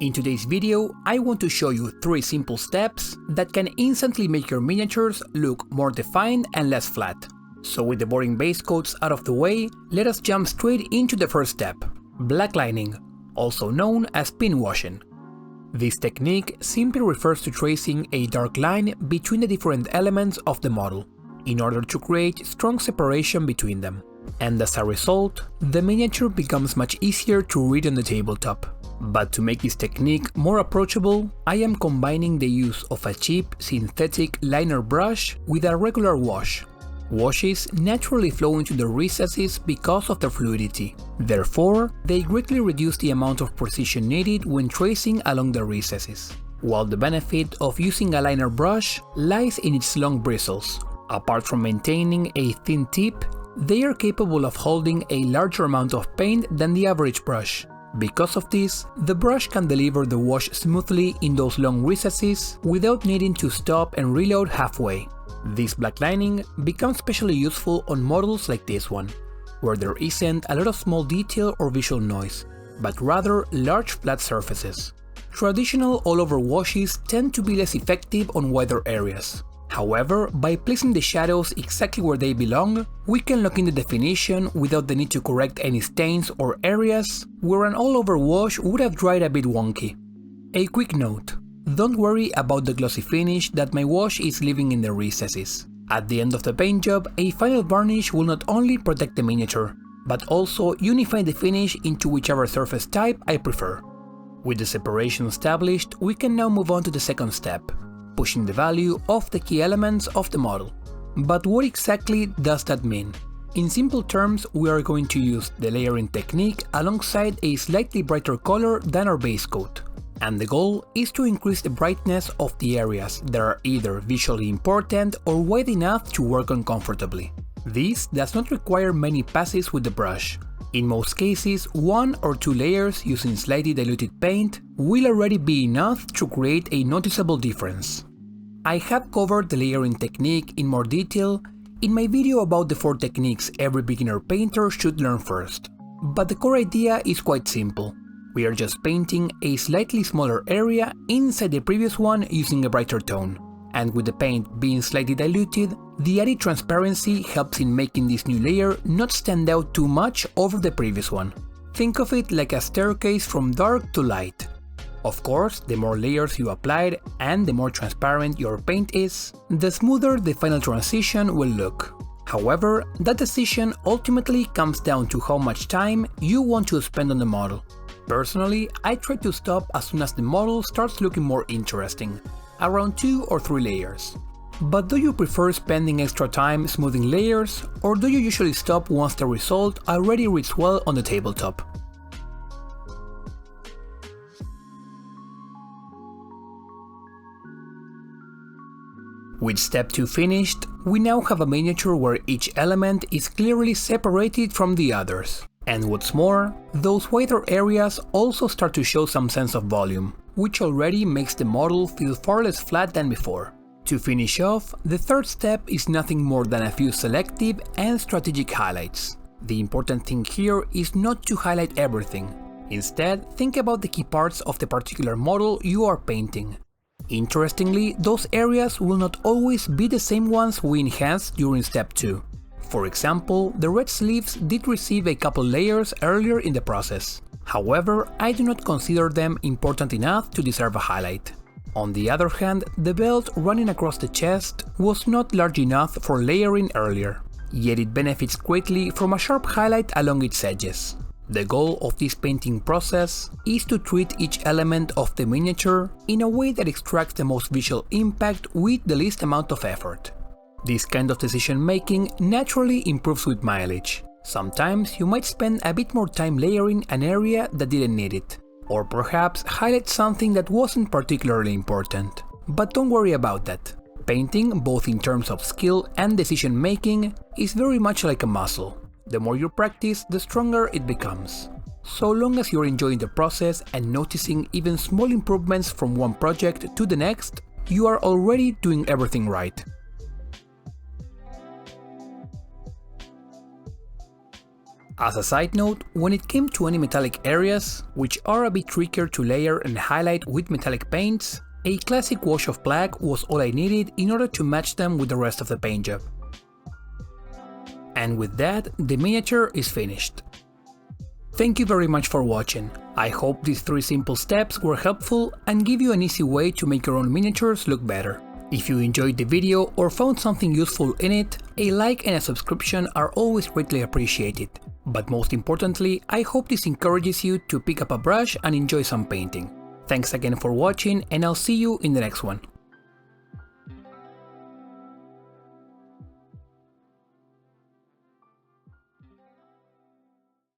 In today's video, I want to show you 3 simple steps that can instantly make your miniatures look more defined and less flat. So with the boring base coats out of the way, let us jump straight into the first step, blacklining, also known as pin washing. This technique simply refers to tracing a dark line between the different elements of the model, in order to create strong separation between them. And as a result, the miniature becomes much easier to read on the tabletop. But to make this technique more approachable, I am combining the use of a cheap synthetic liner brush with a regular wash. Washes naturally flow into the recesses because of their fluidity. Therefore, they greatly reduce the amount of precision needed when tracing along the recesses. While the benefit of using a liner brush lies in its long bristles. Apart from maintaining a thin tip, they are capable of holding a larger amount of paint than the average brush. Because of this, the brush can deliver the wash smoothly in those long recesses without needing to stop and reload halfway. This blacklining becomes especially useful on models like this one, where there isn't a lot of small detail or visual noise, but rather large flat surfaces. Traditional all-over washes tend to be less effective on wider areas. However, by placing the shadows exactly where they belong, we can lock in the definition without the need to correct any stains or areas where an all-over wash would have dried a bit wonky. A quick note: don't worry about the glossy finish that my wash is leaving in the recesses. At the end of the paint job, a final varnish will not only protect the miniature, but also unify the finish into whichever surface type I prefer. With the separation established, we can now move on to the second step, pushing the value of the key elements of the model. But what exactly does that mean? In simple terms, we are going to use the layering technique alongside a slightly brighter color than our base coat. And the goal is to increase the brightness of the areas that are either visually important or wide enough to work on comfortably. This does not require many passes with the brush. In most cases, 1 or 2 layers using slightly diluted paint will already be enough to create a noticeable difference. I have covered the layering technique in more detail in my video about the 4 techniques every beginner painter should learn first. But the core idea is quite simple. We are just painting a slightly smaller area inside the previous one using a brighter tone. And with the paint being slightly diluted, the added transparency helps in making this new layer not stand out too much over the previous one. Think of it like a staircase from dark to light. Of course, the more layers you applied and the more transparent your paint is, the smoother the final transition will look. However, that decision ultimately comes down to how much time you want to spend on the model. Personally, I try to stop as soon as the model starts looking more interesting, around 2 or 3 layers. But do you prefer spending extra time smoothing layers, or do you usually stop once the result already reads well on the tabletop? With step 2 finished, we now have a miniature where each element is clearly separated from the others. And what's more, those wider areas also start to show some sense of volume, which already makes the model feel far less flat than before. To finish off, the third step is nothing more than a few selective and strategic highlights. The important thing here is not to highlight everything. Instead, think about the key parts of the particular model you are painting. Interestingly, those areas will not always be the same ones we enhanced during step 2. For example, the red sleeves did receive a couple layers earlier in the process. However, I do not consider them important enough to deserve a highlight. On the other hand, the belt running across the chest was not large enough for layering earlier, yet it benefits greatly from a sharp highlight along its edges. The goal of this painting process is to treat each element of the miniature in a way that extracts the most visual impact with the least amount of effort. This kind of decision making naturally improves with mileage. Sometimes you might spend a bit more time layering an area that didn't need it, or perhaps highlight something that wasn't particularly important. But don't worry about that. Painting, both in terms of skill and decision making, is very much like a muscle. The more you practice, the stronger it becomes. So long as you're enjoying the process and noticing even small improvements from one project to the next, you are already doing everything right. As a side note, when it came to any metallic areas, which are a bit trickier to layer and highlight with metallic paints, a classic wash of black was all I needed in order to match them with the rest of the paint job. And with that, the miniature is finished. Thank you very much for watching. I hope these 3 simple steps were helpful and give you an easy way to make your own miniatures look better. If you enjoyed the video or found something useful in it, a like and a subscription are always greatly appreciated. But most importantly, I hope this encourages you to pick up a brush and enjoy some painting. Thanks again for watching, and I'll see you in the next one.